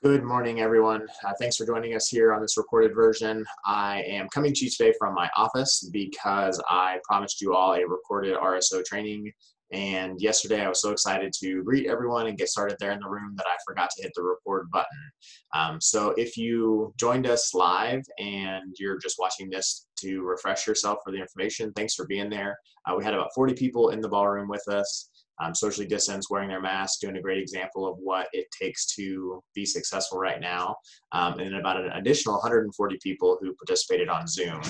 Good morning, everyone. Thanks for joining us here on this recorded version. I am coming to you today from my office because I promised you all a recorded RSO training. And yesterday I was so excited to greet everyone and get started there in the room that I forgot to hit the record button. So if you joined us live and you're just watching this to refresh yourself for the information, thanks for being there. We had about 40 people in the ballroom with us. Socially distanced, wearing their masks, doing a great example of what it takes to be successful right now, and about an additional 140 people who participated on Zoom.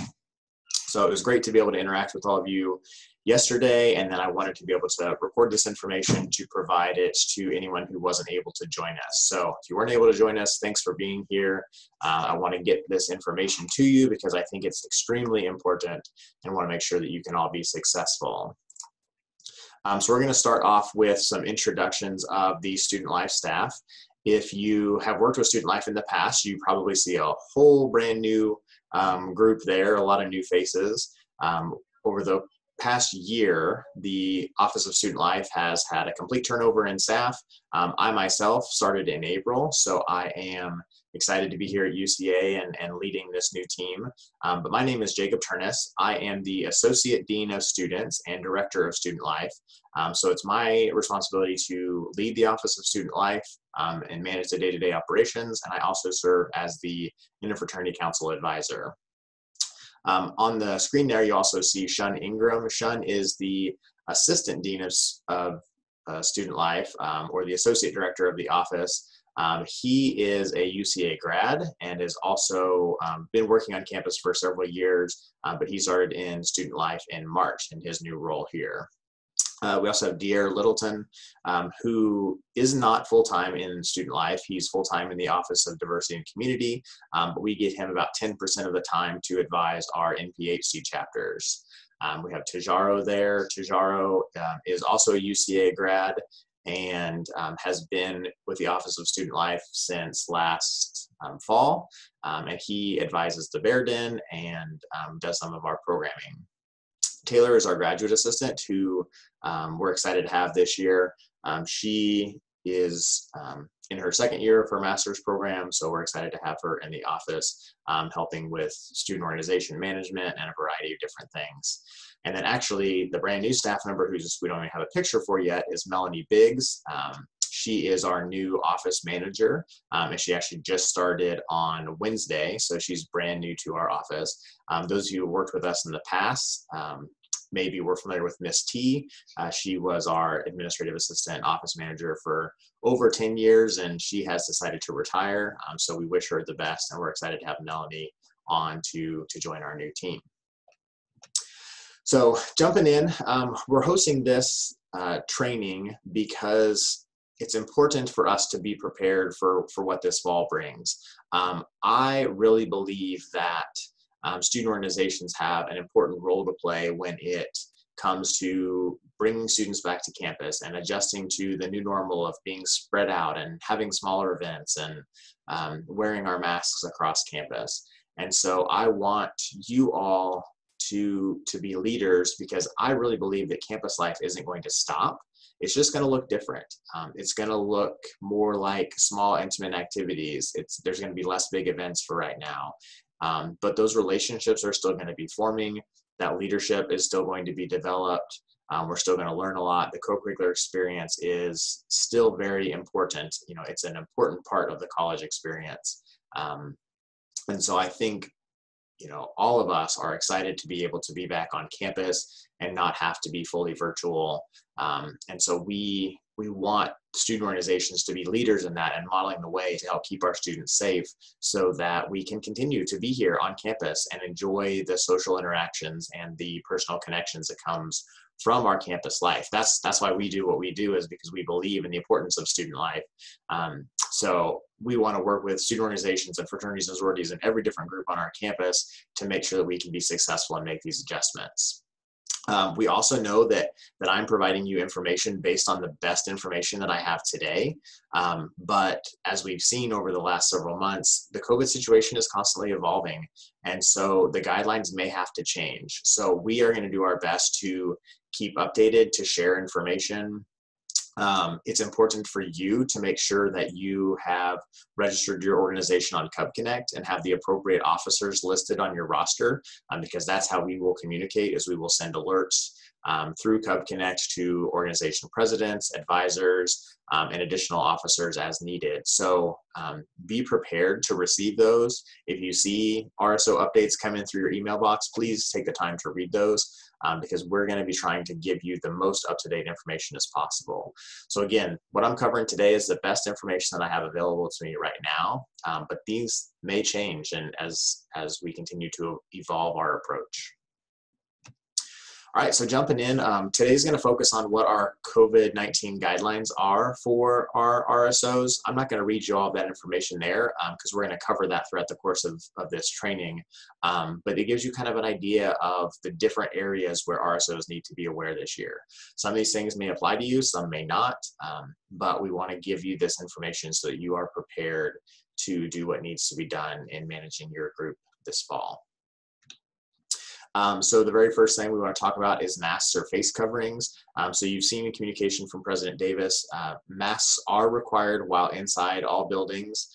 So it was great to be able to interact with all of you yesterday, and then I wanted to be able to record this information to provide it to anyone who wasn't able to join us. So if you weren't able to join us, thanks for being here. I want to get this information to you because I think it's extremely important and want to make sure that you can all be successful. So we're going to start off with some introductions of the Student Life staff. If you have worked with Student Life in the past, you probably see a whole brand new group there, a lot of new faces. Over the past year, the Office of Student Life has had a complete turnover in staff. I myself started in April, so I am excited to be here at UCA and leading this new team. But my name is Jacob Turness. I am the Associate Dean of Students and Director of Student Life. So it's my responsibility to lead the Office of Student Life and manage the day-to-day operations. And I also serve as the Interfraternity Council Advisor. On the screen there, you also see Shun Ingram. Shun is the Assistant Dean of Student Life, or the Associate Director of the office. He is a UCA grad and has also been working on campus for several years, but he started in Student Life in March in his new role here. We also have De'Aaron Littleton, who is not full-time in Student Life. He's full-time in the Office of Diversity and Community, but we get him about 10% of the time to advise our NPHC chapters. We have Tajaro there. Tajaro is also a UCA grad and has been with the Office of Student Life since last fall, and he advises the Bear Den and does some of our programming. Taylor is our graduate assistant who we're excited to have this year. She is in her second year of her master's program, so we're excited to have her in the office helping with student organization management and a variety of different things. And then actually the brand new staff member we don't even have a picture for yet is Melanie Biggs. She is our new office manager, and she actually just started on Wednesday, so she's brand new to our office. Those of you who worked with us in the past maybe we're familiar with Miss T. She was our administrative assistant office manager for over 10 years, and she has decided to retire, so we wish her the best, and we're excited to have Melanie on to join our new team. So jumping in, we're hosting this training because it's important for us to be prepared for what this fall brings. I really believe that student organizations have an important role to play when it comes to bringing students back to campus and adjusting to the new normal of being spread out and having smaller events and wearing our masks across campus. And so I want you all to be leaders because I really believe that campus life isn't going to stop. It's just going to look different. It's going to look more like small, intimate activities. There's going to be less big events for right now. But those relationships are still going to be forming. That leadership is still going to be developed. We're still going to learn a lot. The co-curricular experience is still very important. You know, it's an important part of the college experience. And so I think, you know, all of us are excited to be able to be back on campus and not have to be fully virtual. And so we want student organizations to be leaders in that and modeling the way to help keep our students safe so that we can continue to be here on campus and enjoy the social interactions and the personal connections that comes from our campus life. That's why we do what we do, is because we believe in the importance of student life. So we want to work with student organizations and fraternities and sororities and every different group on our campus to make sure that we can be successful and make these adjustments. We also know that I'm providing you information based on the best information that I have today. But as we've seen over the last several months, the COVID situation is constantly evolving. And so the guidelines may have to change. So we are going to do our best to keep updated, to share information It's important for you to make sure that you have registered your organization on Cub Connect and have the appropriate officers listed on your roster, because that's how we will communicate, is we will send alerts through Cub Connect to organization presidents, advisors, and additional officers as needed. So be prepared to receive those. If you see RSO updates come in through your email box, please take the time to read those, because we're going to be trying to give you the most up-to-date information as possible. So again, what I'm covering today is the best information that I have available to me right now, but these may change and as we continue to evolve our approach. All right, so jumping in, today's going to focus on what our COVID-19 guidelines are for our RSOs. I'm not going to read you all that information there because we're going to cover that throughout the course of this training, but it gives you kind of an idea of the different areas where RSOs need to be aware this year. Some of these things may apply to you, some may not, but we want to give you this information so that you are prepared to do what needs to be done in managing your group this fall. So the very first thing we want to talk about is masks or face coverings. So you've seen in communication from President Davis, masks are required while inside all buildings,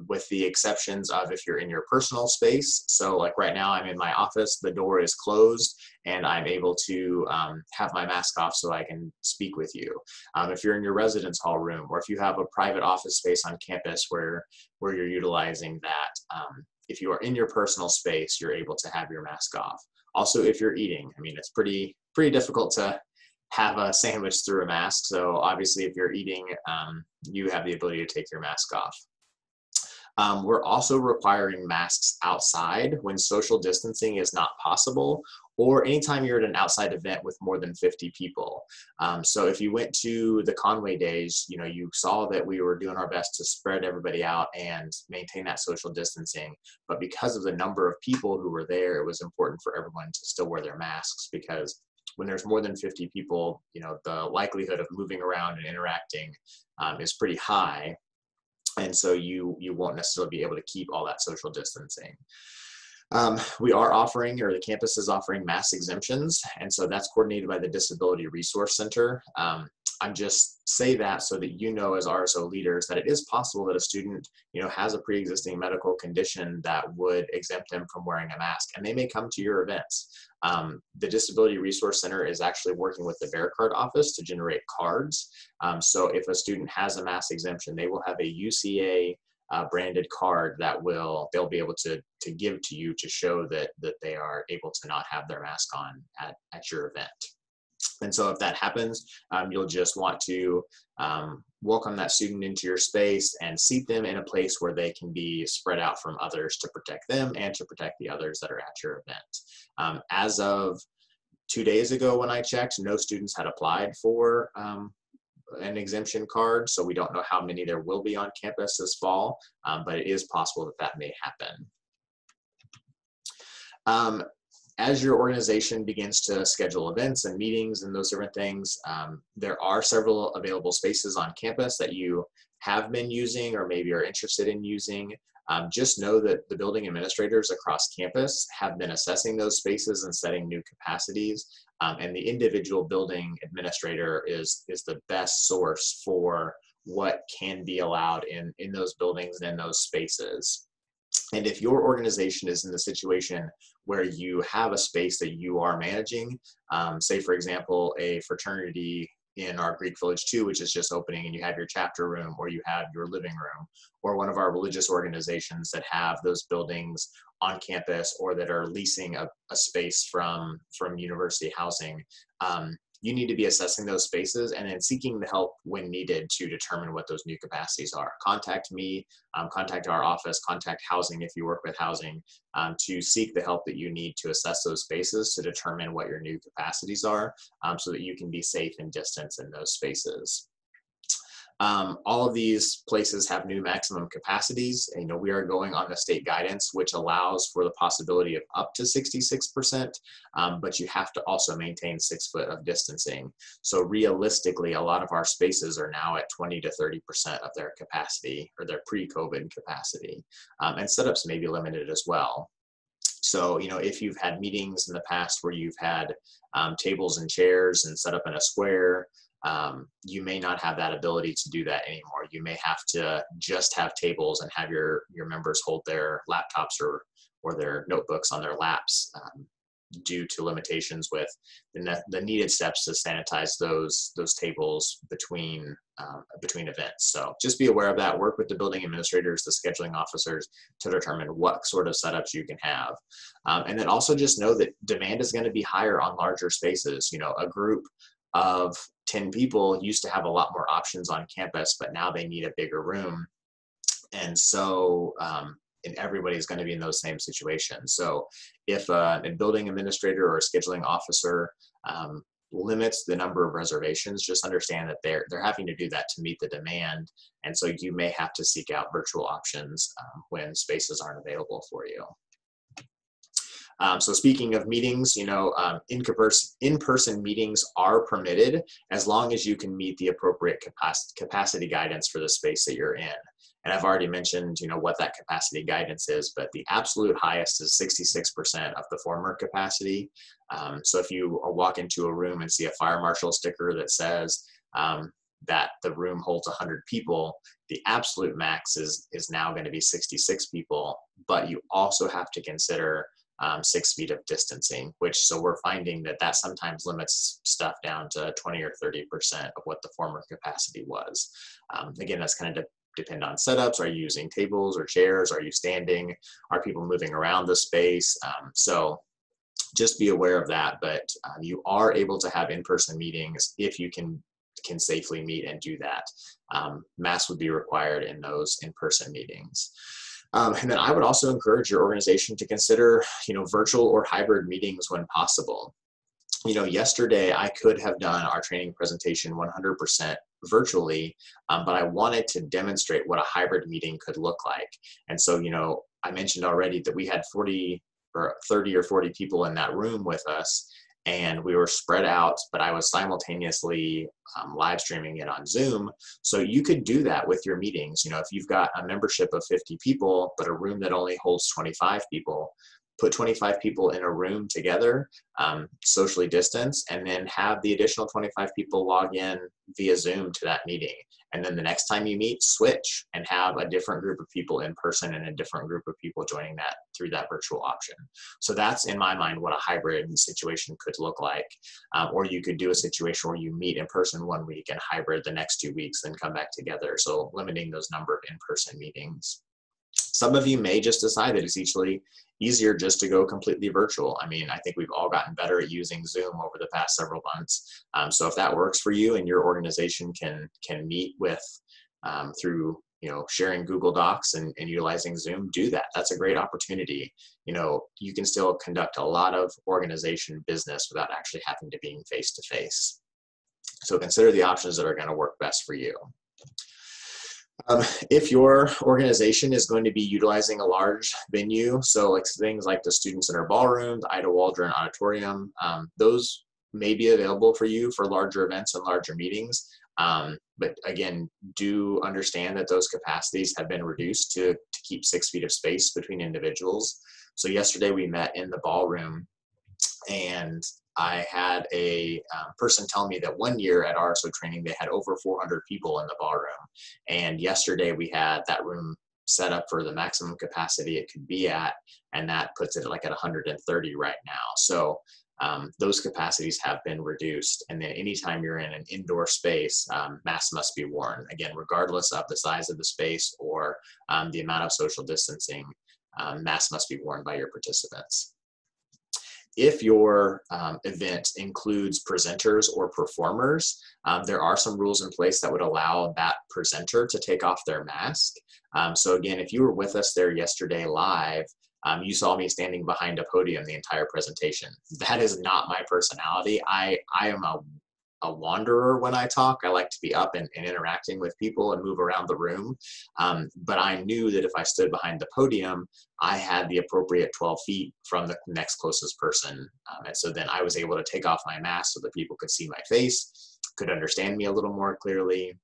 with the exceptions of if you're in your personal space. So like right now I'm in my office, the door is closed and I'm able to have my mask off so I can speak with you. If you're in your residence hall room, or if you have a private office space on campus where you're utilizing that, if you are in your personal space, you're able to have your mask off. Also, if you're eating, I mean, it's pretty difficult to have a sandwich through a mask. So obviously, if you're eating, you have the ability to take your mask off. We're also requiring masks outside when social distancing is not possible, or anytime you're at an outside event with more than 50 people. So if you went to the Conway days, you know, you saw that we were doing our best to spread everybody out and maintain that social distancing. But because of the number of people who were there, it was important for everyone to still wear their masks, because when there's more than 50 people, you know, the likelihood of moving around and interacting is pretty high. And so you won't necessarily be able to keep all that social distancing. We are offering, or the campus is offering, mask exemptions, and so that's coordinated by the Disability Resource Center. I'm just say that so that you know, as RSO leaders, that it is possible that a student, you know, has a pre-existing medical condition that would exempt them from wearing a mask, and they may come to your events. The Disability Resource Center is actually working with the VeriCard office to generate cards. So if a student has a mask exemption, they will have a UCA branded card that they'll be able to give to you to show that they are able to not have their mask on at your event. And so if that happens, you'll just want to welcome that student into your space and seat them in a place where they can be spread out from others to protect them and to protect the others that are at your event. As of 2 days ago when I checked, no students had applied for an exemption card, so we don't know how many there will be on campus this fall, but it is possible that may happen. As your organization begins to schedule events and meetings and those different things, there are several available spaces on campus that you have been using or maybe are interested in using. Just know that the building administrators across campus have been assessing those spaces and setting new capacities, and the individual building administrator is the best source for what can be allowed in those buildings and in those spaces. And if your organization is in the situation where you have a space that you are managing, say for example, a fraternity in our Greek Village 2, which is just opening, and you have your chapter room or you have your living room, or one of our religious organizations that have those buildings on campus or that are leasing a space from university housing, you need to be assessing those spaces and then seeking the help when needed to determine what those new capacities are. Contact me, contact our office, contact housing if you work with housing, to seek the help that you need to assess those spaces to determine what your new capacities are, so that you can be safe and distance in those spaces. All of these places have new maximum capacities. You know, we are going on the state guidance, which allows for the possibility of up to 66%, but you have to also maintain 6 foot of distancing. So realistically, a lot of our spaces are now at 20 to 30% of their capacity, or their pre-COVID capacity, and setups may be limited as well. So, if you've had meetings in the past where you've had tables and chairs and set up in a square, you may not have that ability to do that anymore. You may have to just have tables and have your members hold their laptops or their notebooks on their laps, due to limitations with the needed steps to sanitize those tables between events. So just be aware of that. Work with the building administrators, the scheduling officers, to determine what sort of setups you can have. And then also just know that demand is going to be higher on larger spaces. A group of 10 people used to have a lot more options on campus, but now they need a bigger room. And so, and everybody's going to be in those same situations. So if a building administrator or a scheduling officer limits the number of reservations, just understand that they're having to do that to meet the demand. And so you may have to seek out virtual options when spaces aren't available for you. So speaking of meetings, in-person meetings are permitted as long as you can meet the appropriate capacity guidance for the space that you're in. And I've already mentioned, what that capacity guidance is, but the absolute highest is 66% of the former capacity. So if you walk into a room and see a fire marshal sticker that says that the room holds 100 people, the absolute max is now going to be 66 people, but you also have to consider 6 feet of distancing, so we're finding that sometimes limits stuff down to 20 or 30% of what the former capacity was. Again, that's kind of depend on setups. Are you using tables or chairs? Are you standing? Are people moving around the space? So just be aware of that, but you are able to have in-person meetings if you can safely meet and do that. Masks would be required in those in-person meetings. And then I would also encourage your organization to consider, virtual or hybrid meetings when possible. Yesterday I could have done our training presentation 100% virtually, but I wanted to demonstrate what a hybrid meeting could look like. And so, I mentioned already that we had 30 or 40 people in that room with us, and we were spread out, but I was simultaneously live streaming it on Zoom. So you could do that with your meetings. If you've got a membership of 50 people, but a room that only holds 25 people, put 25 people in a room together, socially distance, and then have the additional 25 people log in via Zoom to that meeting. And then the next time you meet, switch and have a different group of people in person and a different group of people joining that through that virtual option. So that's, in my mind, what a hybrid situation could look like. Or you could do a situation where you meet in person one week and hybrid the next 2 weeks, then come back together. So limiting those number of in-person meetings. Some of you may just decide that it's easier just to go completely virtual. I mean, I think we've all gotten better at using Zoom over the past several months. So if that works for you and your organization can meet with through sharing Google Docs and utilizing Zoom, do that. That's a great opportunity. You can still conduct a lot of organization business without actually having to be face to face. So consider the options that are going to work best for you. If your organization is going to be utilizing a large venue, so like things like the Student Center Ballroom, the Ida Waldron Auditorium, those may be available for you for larger events and larger meetings. But again, do understand that those capacities have been reduced to keep 6 feet of space between individuals. So yesterday we met in the ballroom, and I had a person tell me that one year at RSO training, they had over 400 people in the ballroom. And yesterday we had that room set up for the maximum capacity it could be at, and that puts it like at 130 right now. So those capacities have been reduced. And then anytime you're in an indoor space, masks must be worn. Again, regardless of the size of the space or the amount of social distancing, masks must be worn by your participants. If your event includes presenters or performers, there are some rules in place that would allow that presenter to take off their mask. So again, if you were with us there yesterday live, you saw me standing behind a podium the entire presentation. That is not my personality. I am a wanderer when I talk. I like to be up and interacting with people and move around the room. But I knew that if I stood behind the podium, I had the appropriate 12 feet from the next closest person. And so then I was able to take off my mask so that people could see my face, could understand me a little more clearly.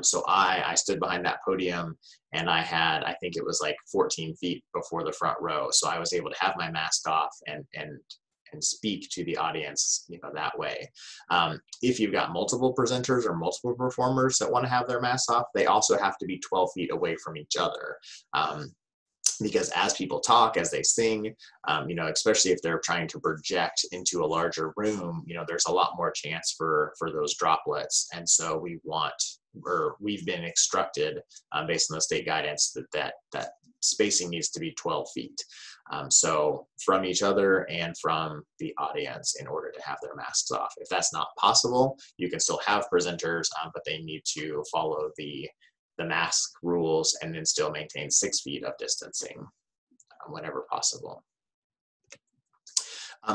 So I stood behind that podium, and I had, I think it was like 14 feet before the front row. So I was able to have my mask off and speak to the audience, that way. If you've got multiple presenters or multiple performers that want to have their masks off, they also have to be 12 feet away from each other. Because as people talk, as they sing, especially if they're trying to project into a larger room, there's a lot more chance for those droplets. And so we've been instructed based on the state guidance that spacing needs to be 12 feet. So from each other and from the audience in order to have their masks off. If that's not possible, you can still have presenters, but they need to follow the mask rules and then still maintain 6 feet of distancing whenever possible.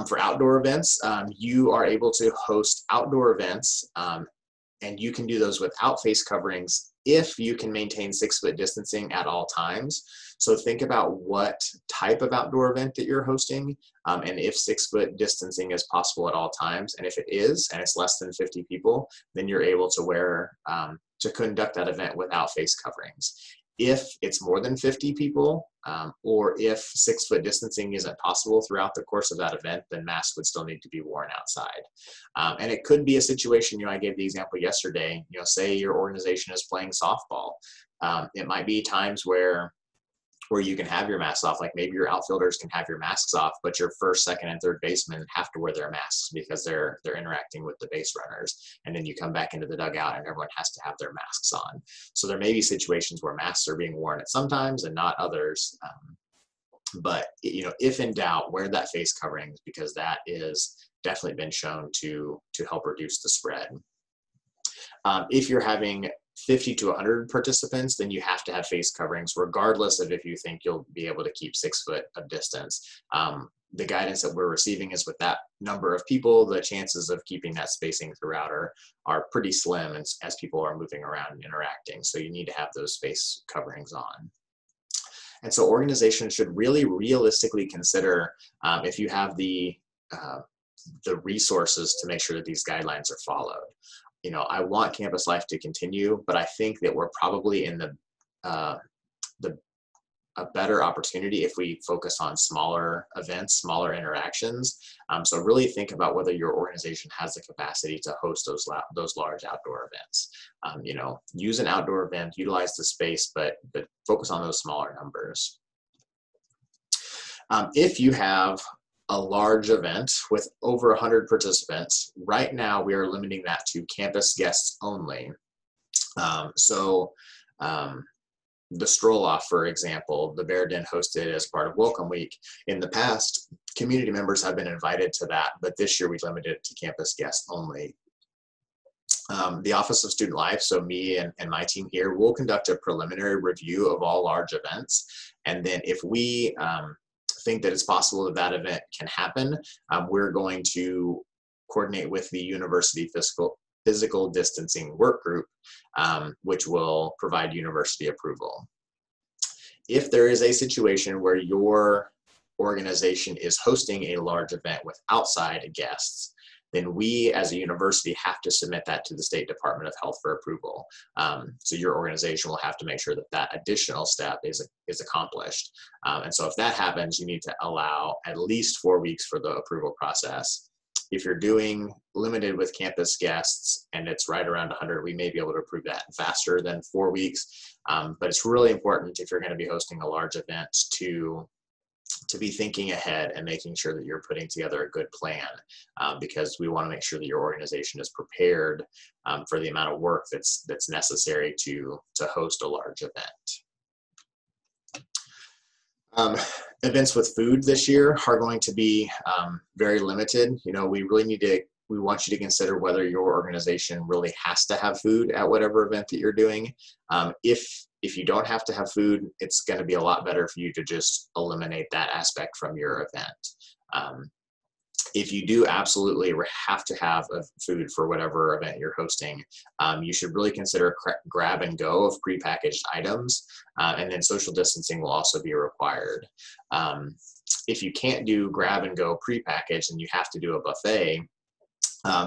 For outdoor events, you are able to host outdoor events, and you can do those without face coverings if you can maintain 6 foot distancing at all times. So think about what type of outdoor event that you're hosting, and if 6 foot distancing is possible at all times. And if it is, and it's less than 50 people, then you're able to to conduct that event without face coverings. If it's more than 50 people, or if 6 foot distancing isn't possible throughout the course of that event, then masks would still need to be worn outside. And it could be a situation, I gave the example yesterday, say your organization is playing softball. It might be times where you can have your masks off, like maybe your outfielders can have your masks off, but your first, second, and third basemen have to wear their masks because they're interacting with the base runners. And then you come back into the dugout and everyone has to have their masks on. So there may be situations where masks are being worn at some times and not others. But if in doubt, wear that face coverings, because that is definitely been shown to help reduce the spread. If you're having 50 to 100 participants, then you have to have face coverings, regardless of if you think you'll be able to keep 6 foot of distance. The guidance that we're receiving is with that number of people, the chances of keeping that spacing throughout are pretty slim as people are moving around and interacting. So you need to have those face coverings on. And so organizations should really realistically consider if you have the resources to make sure that these guidelines are followed. I want campus life to continue, but I think that we're probably in a better opportunity if we focus on smaller events, smaller interactions. So really think about whether your organization has the capacity to host those large outdoor events. Use an outdoor event, utilize the space, but focus on those smaller numbers. If you have a large event with over 100 participants, right now we are limiting that to campus guests only. The stroll off, for example, the Bear Den hosted as part of Welcome Week. In the past, community members have been invited to that, but this year we limited it to campus guests only. The Office of Student Life, so me and my team here, will conduct a preliminary review of all large events. And then if we think that it's possible that event can happen, we're going to coordinate with the university physical distancing work group, which will provide university approval. If there is a situation where your organization is hosting a large event with outside guests, then we as a university have to submit that to the State Department of Health for approval. So your organization will have to make sure that that additional step is accomplished. And so if that happens, you need to allow at least 4 weeks for the approval process. If you're doing limited with campus guests and it's right around 100, we may be able to approve that faster than 4 weeks. But it's really important if you're going to be hosting a large event to be thinking ahead and making sure that you're putting together a good plan, because we want to make sure that your organization is prepared for the amount of work that's necessary to host a large event. Events with food this year are going to be very limited. We want you to consider whether your organization really has to have food at whatever event that you're doing. If you don't have to have food, it's going to be a lot better for you to just eliminate that aspect from your event. If you do absolutely have to have food for whatever event you're hosting, you should really consider grab and go of prepackaged items, and then social distancing will also be required. If you can't do grab and go prepackaged and you have to do a buffet,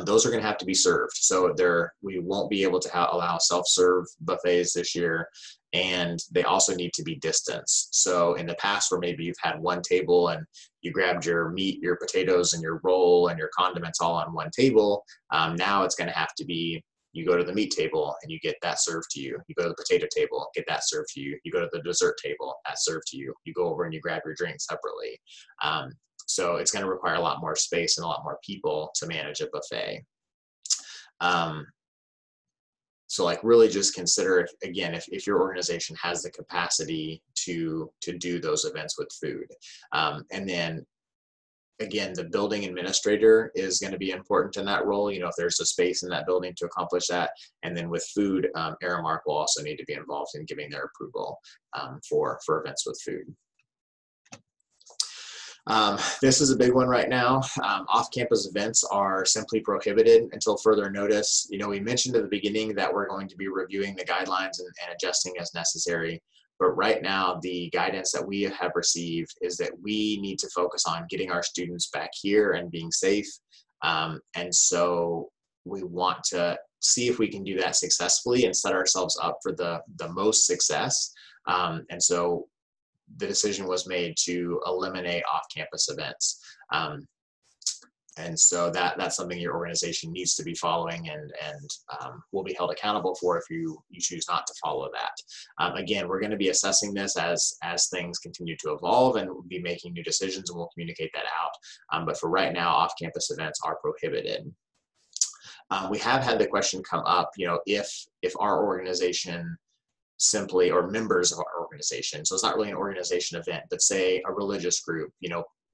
those are going to have to be served. So we won't be able to allow self-serve buffets this year, and they also need to be distanced. So in the past, where maybe you've had one table and you grabbed your meat, your potatoes, and your roll and your condiments all on one table, now it's going to have to be, you go to the meat table and you get that served to you. You go to the potato table, get that served to you. You go to the dessert table, that's served to you. You go over and you grab your drink separately. So it's going to require a lot more space and a lot more people to manage a buffet. So like really just consider, if your organization has the capacity to do those events with food. And then again, the building administrator is going to be important in that role, if there's a space in that building to accomplish that. And then with food, Aramark will also need to be involved in giving their approval for events with food. This is a big one right now. Off-campus events are simply prohibited until further notice. We mentioned at the beginning that we're going to be reviewing the guidelines and adjusting as necessary. But right now, the guidance that we have received is that we need to focus on getting our students back here and being safe. And so we want to see if we can do that successfully and set ourselves up for the most success. And so the decision was made to eliminate off-campus events. And so that's something your organization needs to be following and will be held accountable for if you choose not to follow that. Again, we're going to be assessing this as things continue to evolve, and we'll be making new decisions, and we'll communicate that out. But for right now, off-campus events are prohibited. We have had the question come up, if our organization simply, or members of our organization, so it's not really an organization event, but say a religious group,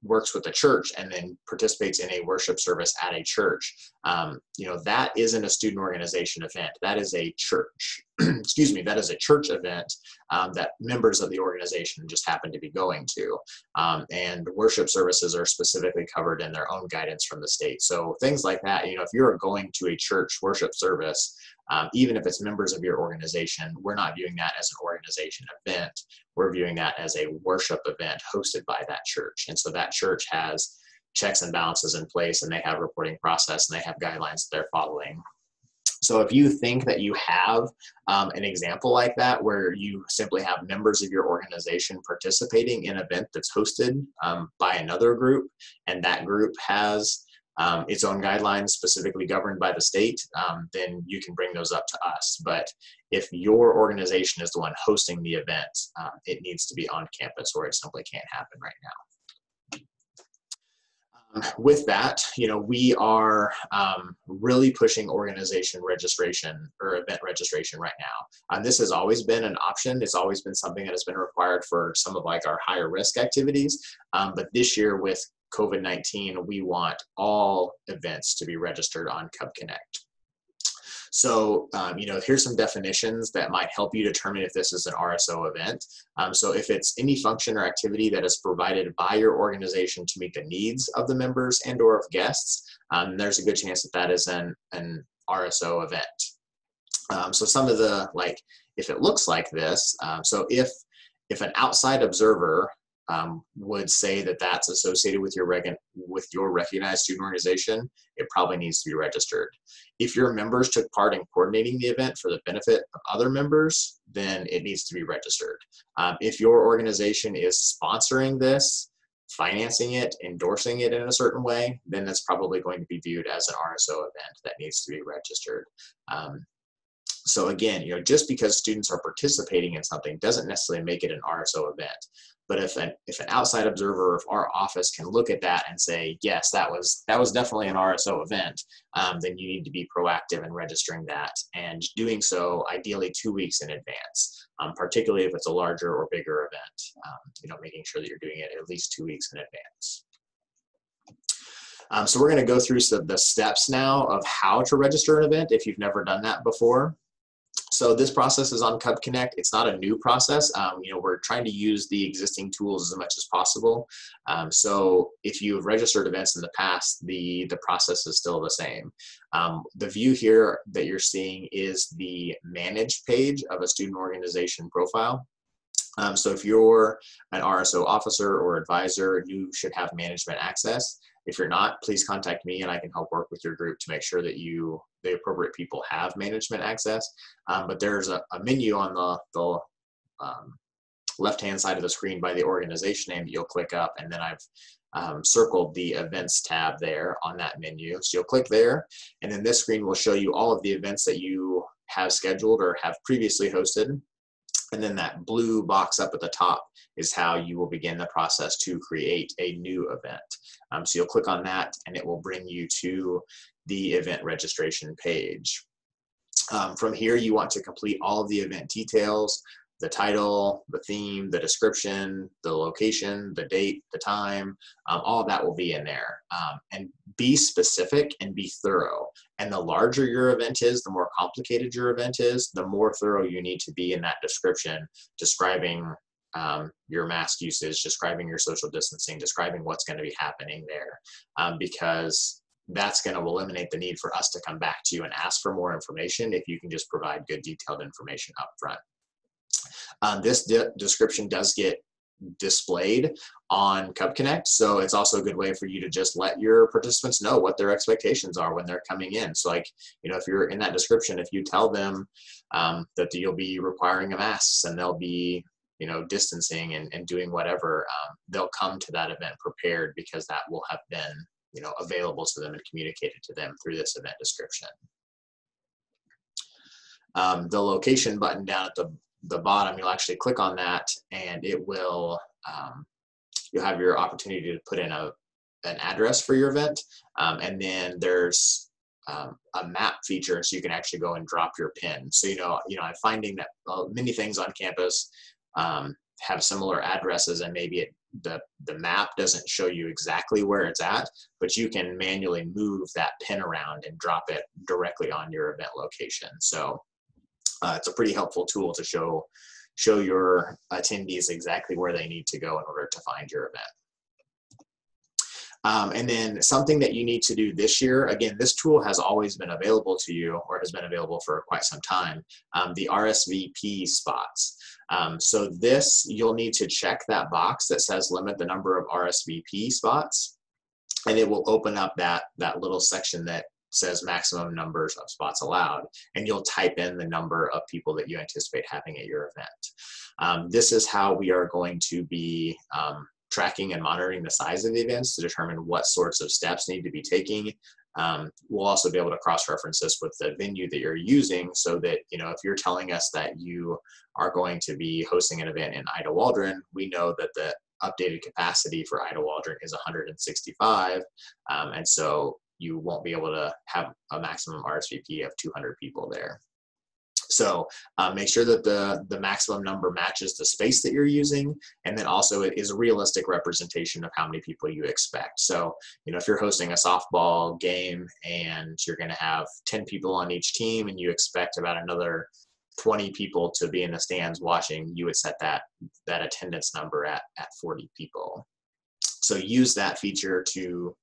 works with the church and then participates in a worship service at a church, that isn't a student organization event. That is a church, excuse me, that is a church event that members of the organization just happen to be going to. And worship services are specifically covered in their own guidance from the state. So things like that, if you're going to a church worship service, even if it's members of your organization, we're not viewing that as an organization event. We're viewing that as a worship event hosted by that church. And so that church has checks and balances in place, and they have a reporting process, and they have guidelines that they're following. So if you think that you have an example like that, where you simply have members of your organization participating in an event that's hosted by another group, and that group has its own guidelines specifically governed by the state, then you can bring those up to us. But if your organization is the one hosting the event, it needs to be on campus, or it simply can't happen right now. With that, we are really pushing organization registration or event registration right now. This has always been an option. It's always been something that has been required for some of our higher risk activities. But this year with COVID-19, we want all events to be registered on Cub Connect. So, here's some definitions that might help you determine if this is an RSO event. So if it's any function or activity that is provided by your organization to meet the needs of the members and or of guests, there's a good chance that that is an RSO event. So some of the, if it looks like this, so if an outside observer would say that that's associated with your recognized student organization, it probably needs to be registered. If your members took part in coordinating the event for the benefit of other members, then it needs to be registered. If your organization is sponsoring this, financing it, endorsing it in a certain way, then that's probably going to be viewed as an RSO event that needs to be registered. So again, just because students are participating in something doesn't necessarily make it an RSO event. But if an outside observer of our office can look at that and say, yes, that was definitely an RSO event, then you need to be proactive in registering that, and doing so ideally 2 weeks in advance, particularly if it's a larger or bigger event, making sure that you're doing it at least 2 weeks in advance. So we're going to go through the steps now of how to register an event if you've never done that before. So this process is on Cub Connect. It's not a new process. We're trying to use the existing tools as much as possible. So if you've registered events in the past, the process is still the same. The view here that you're seeing is the managed page of a student organization profile. So if you're an RSO officer or advisor, you should have management access. If you're not, please contact me and I can help work with your group to make sure that the appropriate people have management access. But there's a menu on the left-hand side of the screen by the organization name that you'll click up, and then I've circled the events tab there on that menu. So you'll click there, and then this screen will show you all of the events that you have scheduled or have previously hosted. And then that blue box up at the top is how you will begin the process to create a new event. So you'll click on that and it will bring you to the event registration page. From here, you want to complete all of the event details, the title, the theme, the description, the location, the date, the time, all of that will be in there. And be specific and be thorough. And the larger your event is, the more complicated your event is, the more thorough you need to be in that description, describing your mask usage, describing your social distancing, describing what's going to be happening there, because that's going to eliminate the need for us to come back to you and ask for more information if you can just provide good detailed information up front. This description does get displayed on Cub Connect, so it's also a good way for you to just let your participants know what their expectations are when they're coming in. So like, if you're in that description, if you tell them that you'll be requiring a mask and they'll be distancing and doing whatever, they'll come to that event prepared because that will have been available to them and communicated to them through this event description. The location button down at the bottom, you'll actually click on that and it will, you'll have your opportunity to put in an address for your event. And then there's a map feature, so you can actually go and drop your pin. So, I'm finding that many things on campus have similar addresses, and maybe the map doesn't show you exactly where it's at, but you can manually move that pin around and drop it directly on your event location. So it's a pretty helpful tool to show your attendees exactly where they need to go in order to find your event. And then something that you need to do this year, again, this tool has always been available to you, or has been available for quite some time, the RSVP spots. So this, you'll need to check that box that says limit the number of RSVP spots, and it will open up that little section that says maximum numbers of spots allowed, and you'll type in the number of people that you anticipate having at your event. This is how we are going to be tracking and monitoring the size of the events to determine what sorts of steps need to be taking. We'll also be able to cross-reference this with the venue that you're using, so that if you're telling us that you are going to be hosting an event in Ida Waldron, we know that the updated capacity for Ida Waldron is 165, and so you won't be able to have a maximum RSVP of 200 people there. So make sure that the maximum number matches the space that you're using, and then also it is a realistic representation of how many people you expect. So, if you're hosting a softball game and you're going to have 10 people on each team and you expect about another 20 people to be in the stands watching, you would set that attendance number at 40 people. So use that feature to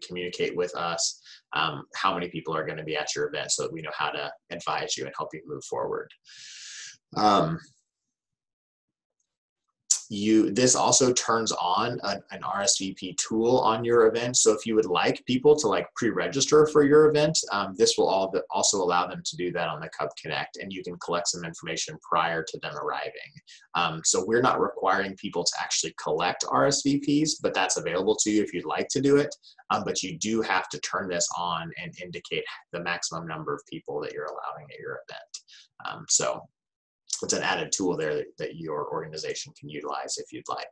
communicate with us how many people are going to be at your event, so that we know how to advise you and help you move forward. This also turns on an RSVP tool on your event. So if you would like people to pre-register for your event, this will also allow them to do that on the Cub Connect, and you can collect some information prior to them arriving. So we're not requiring people to actually collect RSVPs, but that's available to you if you'd like to do it. But you do have to turn this on and indicate the maximum number of people that you're allowing at your event. So it's an added tool there that your organization can utilize if you'd like.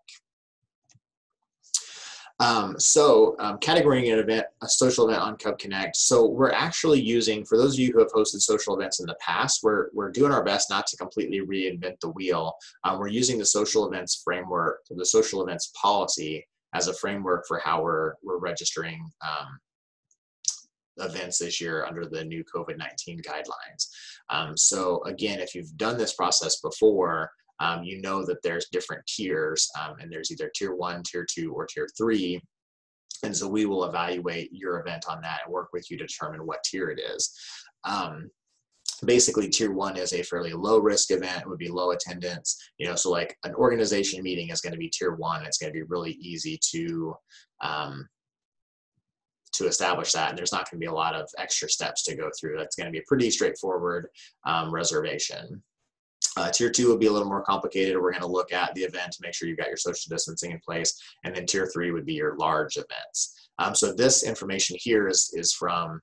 Categorizing an event, a social event on Cub Connect. So we're actually using, for those of you who have hosted social events in the past, we're doing our best not to completely reinvent the wheel. We're using the social events framework, the social events policy, as a framework for how we're registering events this year under the new COVID-19 guidelines. So again, if you've done this process before, you know that there's different tiers, and there's either tier 1, tier 2, or tier 3. And so we will evaluate your event on that and work with you to determine what tier it is. Basically, tier 1 is a fairly low risk event. It would be low attendance. So like an organization meeting is going to be tier 1. It's going to be really easy to to establish that, and there's not going to be a lot of extra steps to go through. That's going to be a pretty straightforward reservation. Tier 2 will be a little more complicated. We're going to look at the event to make sure you've got your social distancing in place, and then Tier 3 would be your large events. So this information here is from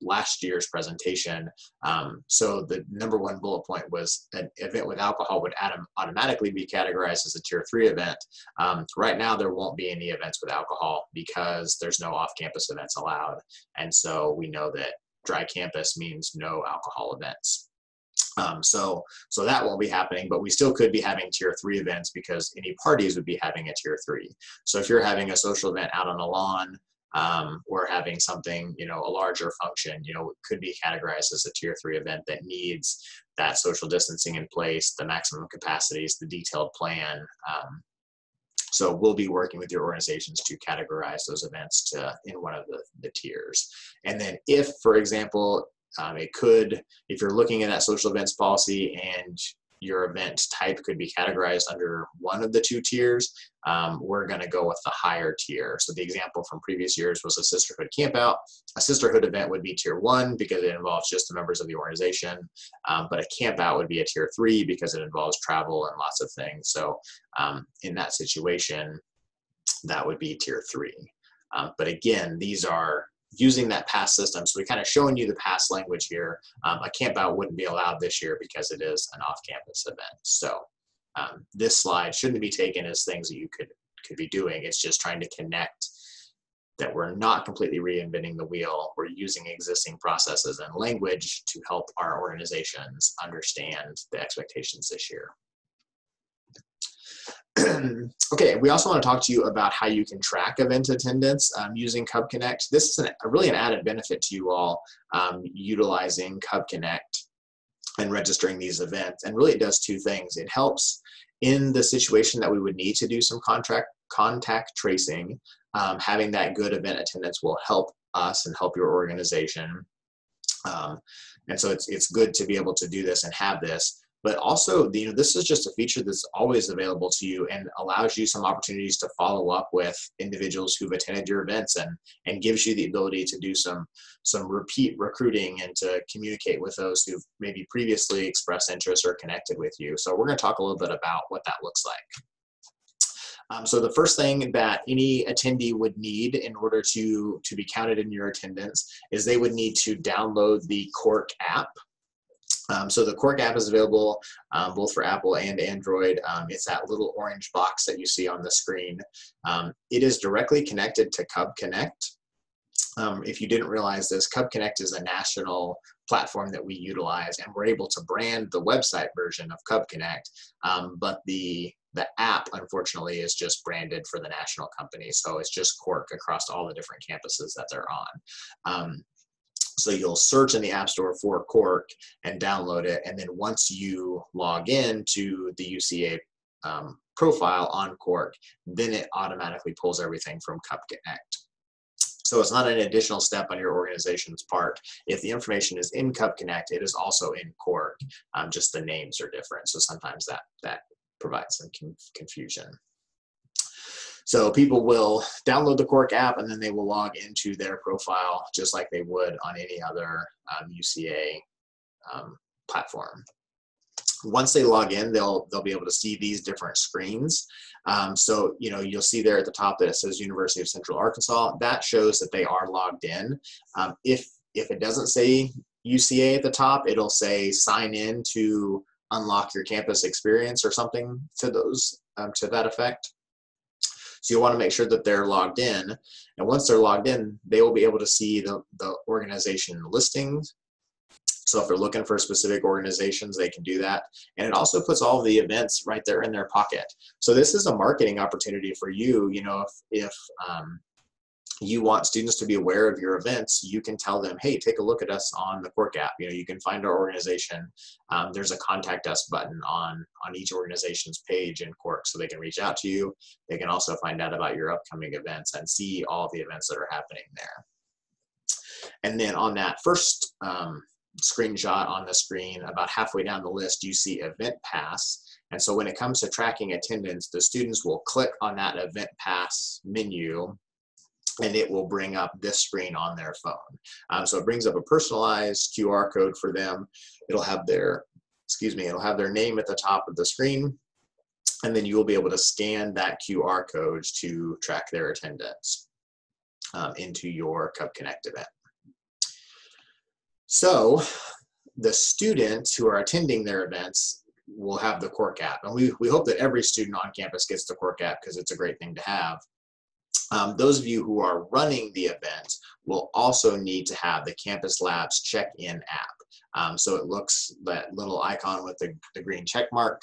last year's presentation. So the number one bullet point was an event with alcohol would automatically be categorized as a Tier 3 event. Right now there won't be any events with alcohol because there's no off-campus events allowed, and so we know that dry campus means no alcohol events. So that won't be happening, but we still could be having Tier 3 events because any parties would be having a Tier 3. So if you're having a social event out on a lawn, or having something, a larger function, it could be categorized as a Tier 3 event that needs that social distancing in place, the maximum capacities, the detailed plan. So we'll be working with your organizations to categorize those events in one of the tiers. And then if, for example, if you're looking at that social events policy and your event type could be categorized under one of the two tiers, we're going to go with the higher tier. So the example from previous years was a sisterhood campout. A sisterhood event would be Tier 1 because it involves just the members of the organization, but a campout would be a Tier 3 because it involves travel and lots of things. So in that situation, that would be Tier 3. But again, these are using that pass system. So we kind of showing you the pass language here. A campout wouldn't be allowed this year because it is an off-campus event. So this slide shouldn't be taken as things that you could be doing. It's just trying to connect that we're not completely reinventing the wheel. We're using existing processes and language to help our organizations understand the expectations this year. Okay, we also want to talk to you about how you can track event attendance using Cub Connect. This is really an added benefit to you all utilizing Cub Connect and registering these events. And really it does two things. It helps in the situation that we would need to do some contact tracing. Having that good event attendance will help us and help your organization. And so it's good to be able to do this and have this. But also, this is just a feature that's always available to you and allows you some opportunities to follow up with individuals who've attended your events and gives you the ability to do some repeat recruiting and to communicate with those who've maybe previously expressed interest or connected with you. So we're going to talk a little bit about what that looks like. So the first thing that any attendee would need in order to be counted in your attendance is they would need to download the Cork app. So the Cork app is available both for Apple and Android. It's that little orange box that you see on the screen. It is directly connected to Cub Connect. If you didn't realize this, Cub Connect is a national platform that we utilize, and we're able to brand the website version of Cub Connect, but the app, unfortunately, is just branded for the national company. So it's just Cork across all the different campuses that they're on. So you'll search in the App Store for Cork and download it. And then once you log in to the UCA profile on Cork, then it automatically pulls everything from Cub Connect. So it's not an additional step on your organization's part. If the information is in Cub Connect, it is also in Cork. Just the names are different. So sometimes that provides some confusion. So people will download the Cork app and then they will log into their profile just like they would on any other UCA platform. Once they log in, they'll be able to see these different screens. So you'll see there at the top that it says University of Central Arkansas. That shows that they are logged in. If it doesn't say UCA at the top, it'll say sign in to unlock your campus experience or something to that effect. So you'll want to make sure that they're logged in. And once they're logged in, they will be able to see the organization listings. So if they're looking for specific organizations, they can do that. And it also puts all the events right there in their pocket. So this is a marketing opportunity for you. If you want students to be aware of your events, you can tell them, hey, take a look at us on the Cork app. You can find our organization. There's a contact us button on each organization's page in Cork, so they can reach out to you. They can also find out about your upcoming events and see all the events that are happening there. And then on that first screenshot on the screen, about halfway down the list, you see Event Pass. And so when it comes to tracking attendance, the students will click on that Event Pass menu and it will bring up this screen on their phone. So it brings up a personalized QR code for them. It'll have their, it'll have their name at the top of the screen, and then you will be able to scan that QR code to track their attendance into your Cub Connect event. So the students who are attending their events will have the Cork app. And we hope that every student on campus gets the Cork app because it's a great thing to have. Those of you who are running the event will also need to have the Campus Labs check-in app. So it looks, that little icon with the green check mark.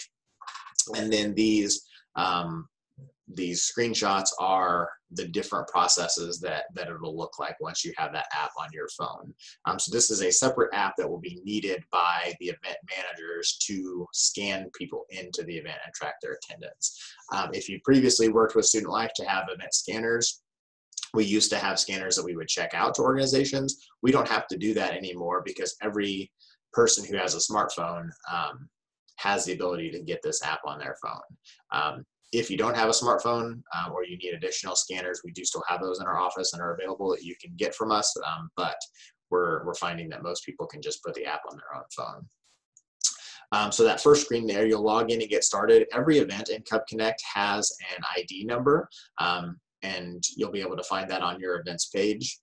And then these screenshots are the different processes that it'll look like once you have that app on your phone. So this is a separate app that will be needed by the event managers to scan people into the event and track their attendance. If you previously worked with Student Life to have event scanners, we used to have scanners that we would check out to organizations. We don't have to do that anymore because every person who has a smartphone has the ability to get this app on their phone. If you don't have a smartphone or you need additional scanners, we do still have those in our office and are available that you can get from us, but we're finding that most people can just put the app on their own phone. So that first screen there, you'll log in and get started. Every event in Cub Connect has an ID number, and you'll be able to find that on your events page.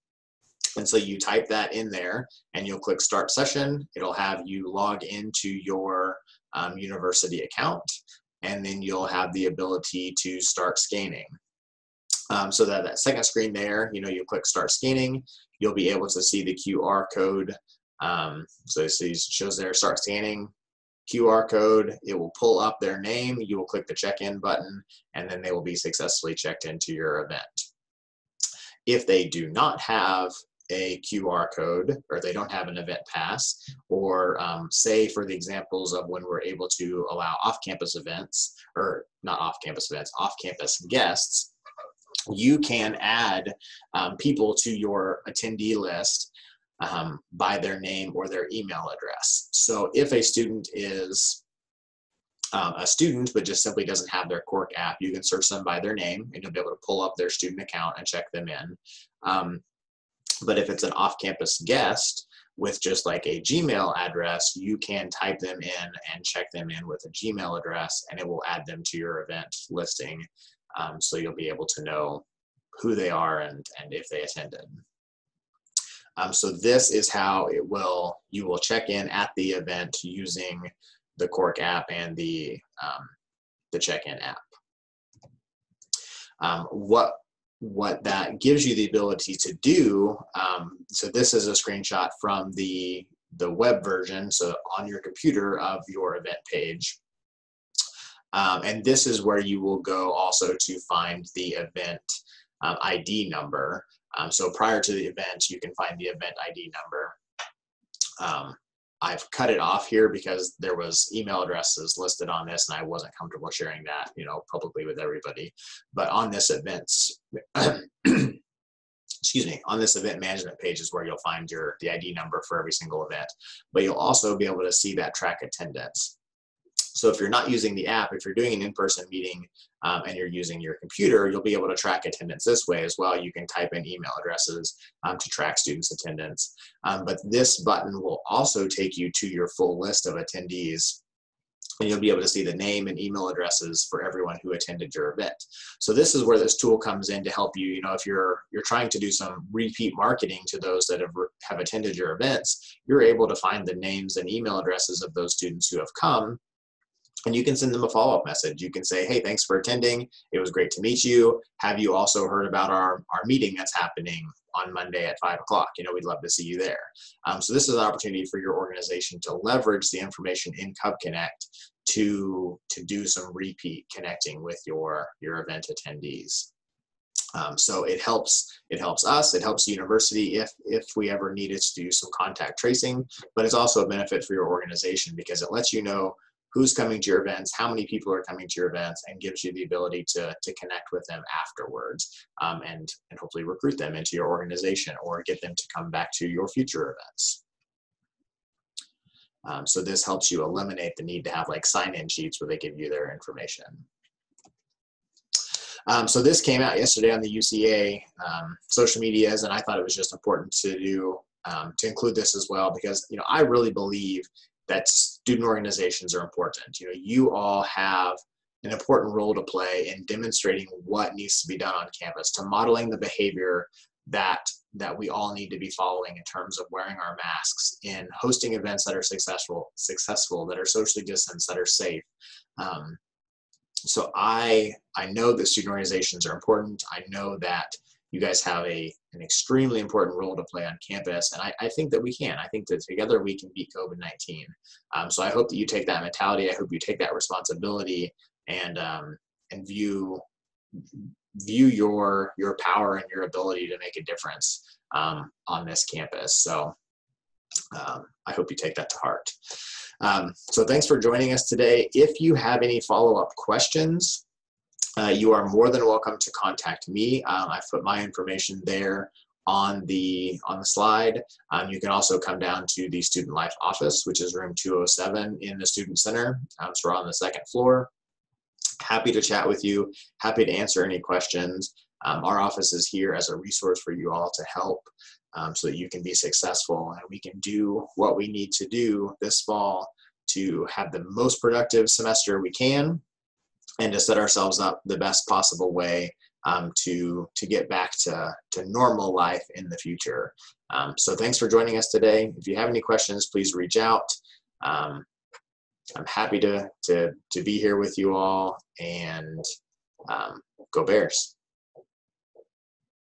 And so you type that in there and you'll click Start Session. It'll have you log into your university account, and then you'll have the ability to start scanning. So that second screen there, you click Start Scanning, you'll be able to see the QR code. So it shows there, Start Scanning, QR code. It will pull up their name. You will click the check-in button, and then they will be successfully checked into your event. If they do not have a QR code, or they don't have an event pass, or say for the examples of when we're able to allow off-campus events, or not off-campus events, off-campus guests, you can add people to your attendee list by their name or their email address. So if a student is a student but just simply doesn't have their Cork app, you can search them by their name and you'll be able to pull up their student account and check them in. But if it's an off-campus guest with just like a Gmail address, you can type them in and check them in with a Gmail address, and it will add them to your event listing. So you'll be able to know who they are and if they attended. So this is how you will check in at the event using the Cork app and the check-in app. What that gives you the ability to do, so this is a screenshot from the web version, so on your computer, of your event page. And this is where you will go also to find the event ID number. So prior to the event, you can find the event ID number. I've cut it off here because there was email addresses listed on this and I wasn't comfortable sharing that, publicly with everybody. But on this events, excuse me, on this event management page is where you'll find the ID number for every single event. But you'll also be able to see that track attendance. So if you're not using the app, if you're doing an in-person meeting and you're using your computer, you'll be able to track attendance this way as well. You can type in email addresses to track students' attendance. But this button will also take you to your full list of attendees, and you'll be able to see the name and email addresses for everyone who attended your event. So this is where this tool comes in to help you. If you're trying to do some repeat marketing to those that have attended your events, you're able to find the names and email addresses of those students who have come, and you can send them a follow-up message. You can say, hey, thanks for attending. It was great to meet you. Have you also heard about our meeting that's happening on Monday at 5 o'clock? We'd love to see you there. So this is an opportunity for your organization to leverage the information in Cub Connect to do some repeat connecting with your event attendees. So it helps us, it helps the university if we ever needed to do some contact tracing, but it's also a benefit for your organization because it lets you know who's coming to your events, how many people are coming to your events, and gives you the ability to connect with them afterwards and hopefully recruit them into your organization or get them to come back to your future events. So this helps you eliminate the need to have like sign-in sheets where they give you their information. So this came out yesterday on the UCA social medias, and I thought it was just important to do to include this as well, because I really believe that student organizations are important. You all have an important role to play in demonstrating what needs to be done on campus, to modeling the behavior that we all need to be following in terms of wearing our masks, in hosting events that are successful, that are socially distanced, that are safe. So I know that student organizations are important. I know that you guys have an extremely important role to play on campus, and I think that we can. I think that together we can beat COVID-19. So I hope that you take that mentality. I hope you take that responsibility and view your power and your ability to make a difference on this campus. So I hope you take that to heart. So thanks for joining us today. If you have any follow-up questions, you are more than welcome to contact me. I've put my information there on the slide. You can also come down to the Student Life office, which is room 207 in the Student Center. So we're on the second floor. Happy to chat with you. Happy to answer any questions. Our office is here as a resource for you all to help so that you can be successful, and we can do what we need to do this fall to have the most productive semester we can, and to set ourselves up the best possible way to get back to normal life in the future. So thanks for joining us today. If you have any questions, please reach out. I'm happy to be here with you all, and go Bears.